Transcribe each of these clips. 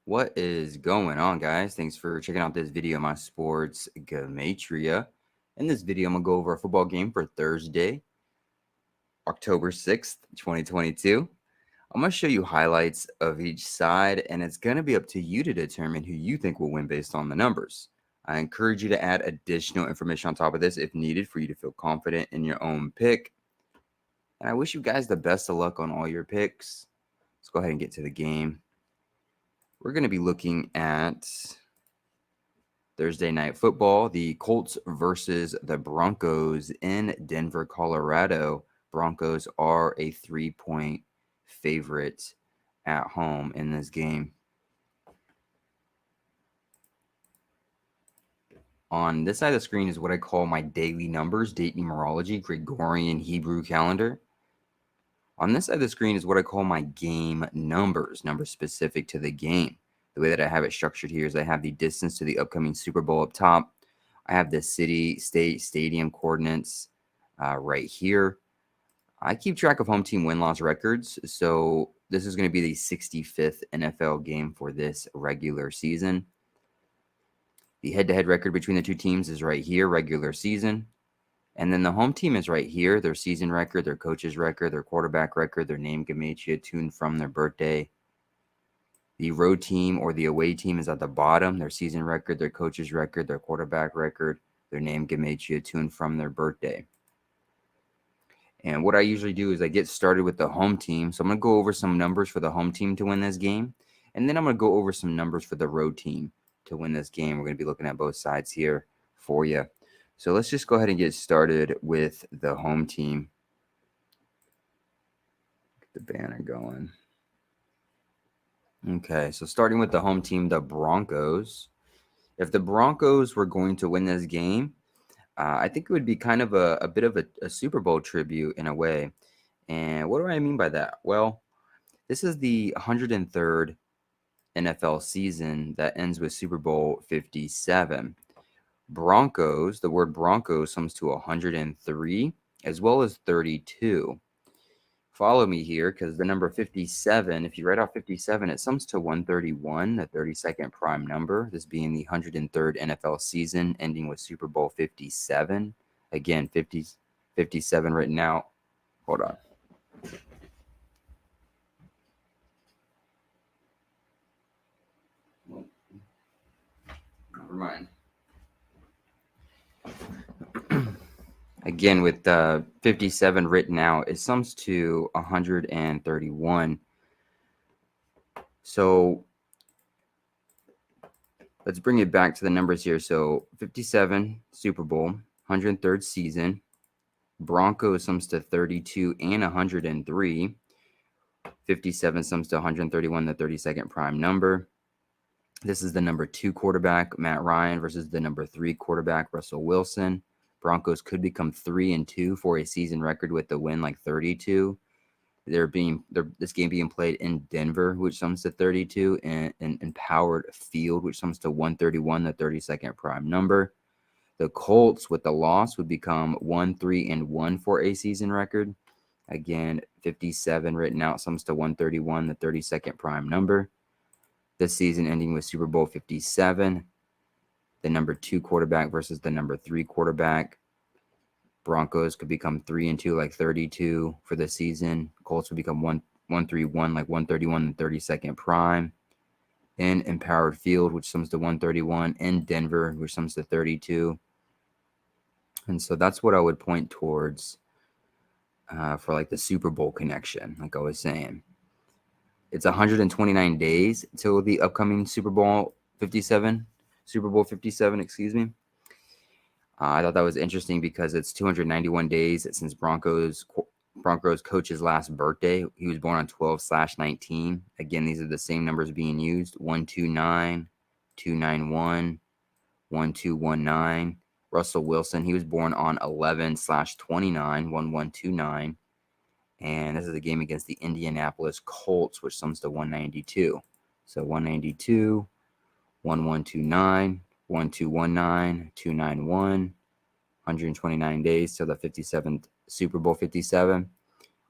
What is going on, guys? Thanks for checking out this video of my sports Gematria. In this video, I'm going to go over a football game for Thursday, October 6th, 2022. I'm going to show you highlights of each side, and it's going to be up to you to determine who you think will win based on the numbers. I encourage you to add additional information on top of this if needed for you to feel confident in your own pick. And I wish you guys the best of luck on all your picks. Let's go ahead and get to the game. We're going to be looking at Thursday Night Football, the Colts versus the Broncos in Denver, Colorado. Broncos are a 3-point favorite at home in this game. On this side of the screen is what I call my daily numbers, date numerology, Gregorian Hebrew calendar. On this side of the screen is what I call my game numbers specific to the game. The way that I have it structured here is I have the distance to the upcoming Super Bowl up top. I have the city, state, stadium coordinates right here. I keep track of home team win-loss records, so this is going to be the 65th NFL game for this regular season. The head-to-head record between the two teams is right here, regular season. And then the home team is right here, their season record, their coach's record, their quarterback record, their name Gematria tuned from their birthday. The road team or the away team is at the bottom, their season record, their coach's record, their quarterback record, their name Gematria tuned from their birthday. And what I usually do is I get started with the home team. So I'm going to go over some numbers for the home team to win this game. And then I'm going to go over some numbers for the road team to win this game. We're going to be looking at both sides here for you. So let's just go ahead and get started with the home team. Get the banner going. Okay, so starting with the home team, the Broncos. If the Broncos were going to win this game, I think it would be kind of a bit of a Super Bowl tribute in a way. And what do I mean by that? Well, this is the 103rd NFL season that ends with Super Bowl 57. Broncos, the word Broncos sums to 103 as well as 32. Follow me here because the number 57, if you write off 57, it sums to 131, the 32nd prime number, this being the 103rd NFL season ending with Super Bowl 57. Again, 57 written out. Hold on. Never mind. Again, with 57 written out, it sums to 131. So let's bring it back to the numbers here. So 57 Super Bowl, 103rd season. Broncos sums to 32 and 103. 57 sums to 131, the 32nd prime number. This is the number 2 quarterback, Matt Ryan, versus the number 3 quarterback, Russell Wilson. Broncos could become 3-2 for a season record with the win like 32. This game being played in Denver, which sums to 32, and Empowered Field, which sums to 131, the 32nd prime number. The Colts with the loss would become 1-3-1 for a season record. Again, 57 written out sums to 131, the 32nd prime number. This season ending with Super Bowl 57. The number 2 quarterback versus the number 3 quarterback. Broncos could become 3-2 like 32 for the season. Colts would become 1-3-1 like 131 and 32nd prime. In Empowered Field, which sums to 131. In Denver, which sums to 32. And so that's what I would point towards for like the Super Bowl connection, like I was saying. It's 129 days till the upcoming Super Bowl 57, excuse me. I thought that was interesting because it's 291 days since Broncos coach's last birthday. He was born on 12/19. Again, these are the same numbers being used: 129, 291, 1219. Russell Wilson, he was born on 11/29, 1129. And this is a game against the Indianapolis Colts, which sums to 192. So 192, 1129, 1219, 291, 129 days till the 57th Super Bowl 57.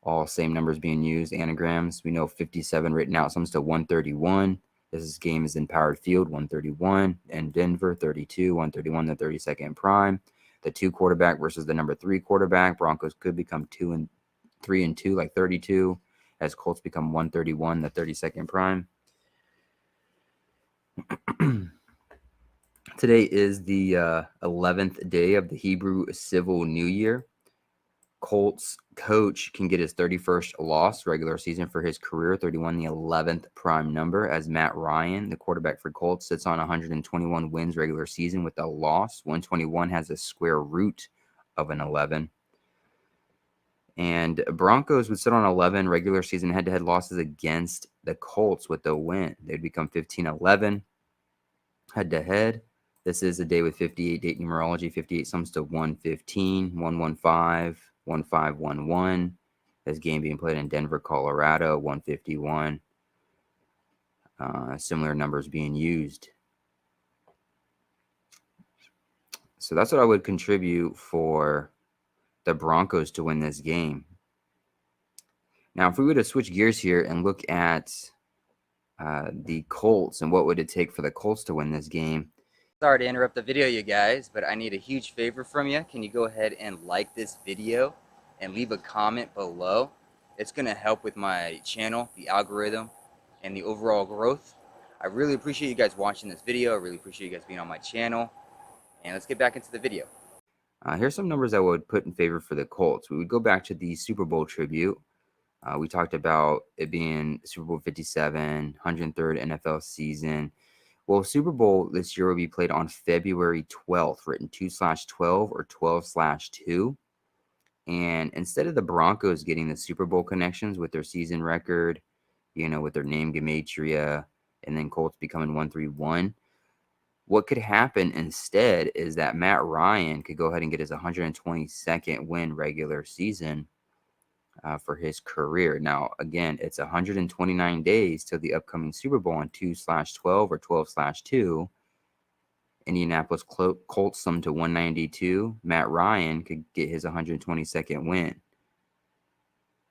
All same numbers being used, anagrams. We know 57 written out sums to 131. This game is in Powered Field, 131, and Denver, 32, 131, the 32nd prime. The 2 quarterback versus the number 3 quarterback. Broncos could become 3-2, like 32, as Colts become 131, the 32nd prime. Today is the 11th day of the Hebrew Civil New Year. Colts coach can get his 31st loss regular season for his career, 31, the 11th prime number, as Matt Ryan, the quarterback for Colts, sits on 121 wins regular season with a loss. 121 has a square root of an 11. And Broncos would sit on 11 regular season head-to-head losses against the Colts with the win. They'd become 15-11 head-to-head. This is a day with 58 date numerology. 58 sums to 115, 115, 1511. This game being played in Denver, Colorado, 151. Similar numbers being used. So that's what I would contribute for the Broncos to win this game. Now, if we were to switch gears here and look at the Colts and what would it take for the Colts to win this game. Sorry to interrupt the video, you guys, but I need a huge favor from you. Can you go ahead and like this video and leave a comment below? It's going to help with my channel, the algorithm, and the overall growth. I really appreciate you guys watching this video. I really appreciate you guys being on my channel. And let's get back into the video. Here's some numbers I would put in favor for the Colts. We would go back to the Super Bowl tribute. We talked about it being Super Bowl 57, 103rd NFL season. Well, Super Bowl this year will be played on February 12th, written 2/12 or 12/2. And instead of the Broncos getting the Super Bowl connections with their season record, with their name Gematria, and then Colts becoming 131, what could happen instead is that Matt Ryan could go ahead and get his 122nd win regular season for his career. Now, again, it's 129 days till the upcoming Super Bowl on 2/12 or 12/2. Indianapolis Colts sum to 192. Matt Ryan could get his 122nd win.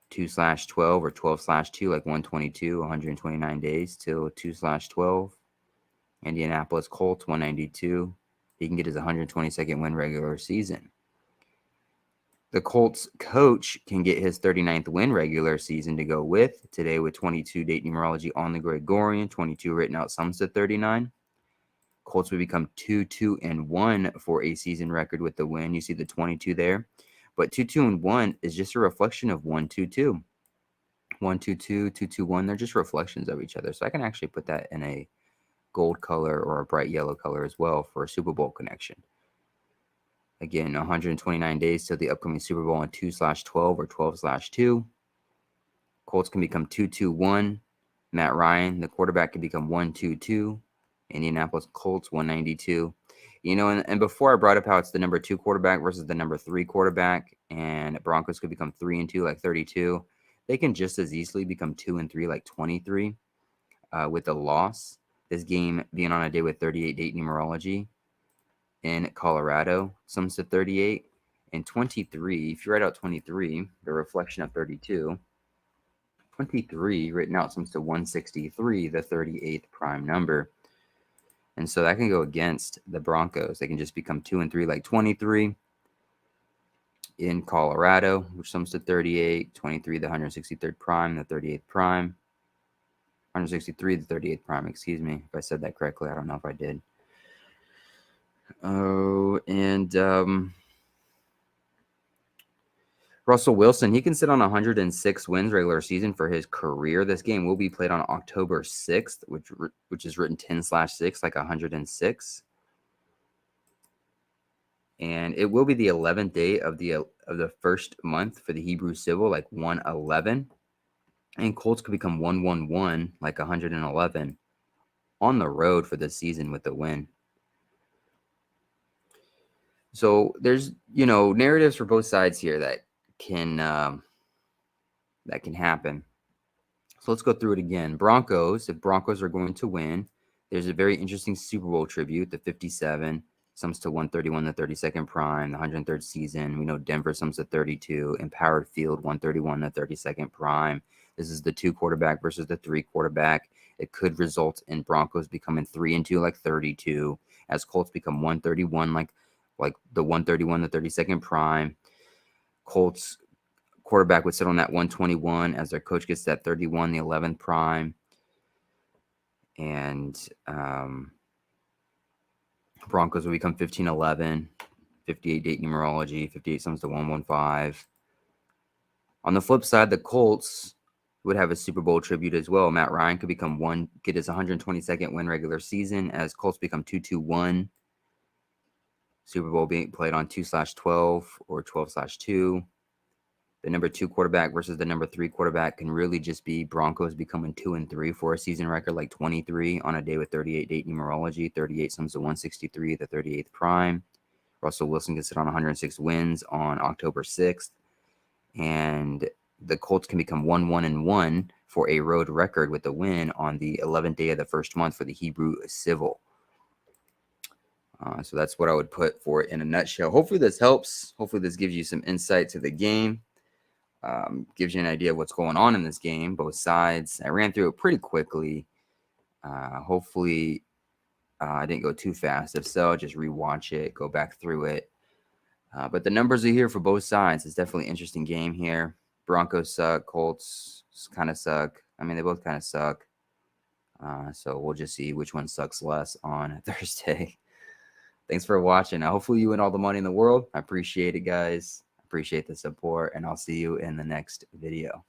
2/12 or 12/2, like 122, 129 days till 2/12. Indianapolis Colts 192. He can get his 122nd win regular season. The Colts coach can get his 39th win regular season to go with. Today with 22 date numerology on the Gregorian, 22 written out sums to 39. Colts would become 2-2-1 for a season record with the win. You see the 22 there. But 2-2-1 is just a reflection of 1-2-2. 1-2-2, 2-2-1, they're just reflections of each other. So I can actually put that in a gold color or a bright yellow color as well for a Super Bowl connection. Again, 129 days till the upcoming Super Bowl on 2/12 or 12/2. Colts can become 2-2-1. Matt Ryan, the quarterback, can become 1-2-2. Indianapolis Colts 192. And before I brought up how it's the number 2 quarterback versus the number 3 quarterback, and Broncos could become 3-2 like 32. They can just as easily become 2-3 like 23 with a loss. This game being on a day with 38 date numerology in Colorado sums to 38, and 23. If you write out 23, the reflection of 32. 23 written out sums to 163, the 38th prime number. And so that can go against the Broncos. They can just become 2-3 like 23 in Colorado, which sums to 38. 23, the 163rd prime, the 38th prime. 163, the 38th prime, excuse me. If I said that correctly, I don't know if I did. Oh, and Russell Wilson, he can sit on 106 wins regular season for his career. This game will be played on October 6th, which is written 10/6, like 106. And it will be the 11th day of the first month for the Hebrew Civil, like 111. And Colts could become 111, like 111, on the road for the season with the win. So there's, narratives for both sides here that can happen. So let's go through it again. Broncos, if Broncos are going to win, there's a very interesting Super Bowl tribute, the 57 sums to 131, the 32nd prime, the 103rd season. We know Denver sums to 32, Empowered Field 131, the 32nd prime. This is the 2 quarterback versus the 3 quarterback. it could result in Broncos becoming 3-2, like 32, as Colts become 131, like the 131, the 32nd prime. Colts quarterback would sit on that 121 as their coach gets that 31, the 11th prime. And Broncos will become 15-11, 58 date numerology, 58 sums to 115. On the flip side, the Colts would have a Super Bowl tribute as well. Matt Ryan could get his 122nd win regular season as Colts become 2-2-1. Super Bowl being played on 2/12 or 12/2. The number 2 quarterback versus the number 3 quarterback can really just be Broncos becoming 2-3 for a season record, like 23 on a day with 38 date numerology, 38 sums to 163, the 38th prime. Russell Wilson can sit on 106 wins on October 6th. And the Colts can become 1-1-1 for a road record with a win on the 11th day of the first month for the Hebrew Civil. So that's what I would put for it in a nutshell. Hopefully this helps. Hopefully this gives you some insight to the game. Gives you an idea of what's going on in this game, both sides. I ran through it pretty quickly. Hopefully I didn't go too fast. If so, just rewatch it, go back through it. But the numbers are here for both sides. It's definitely an interesting game here. Broncos suck. Colts kind of suck. I mean, they both kind of suck. So we'll just see which one sucks less on Thursday. Thanks for watching. Hopefully you win all the money in the world. I appreciate it, guys. Appreciate the support, and I'll see you in the next video.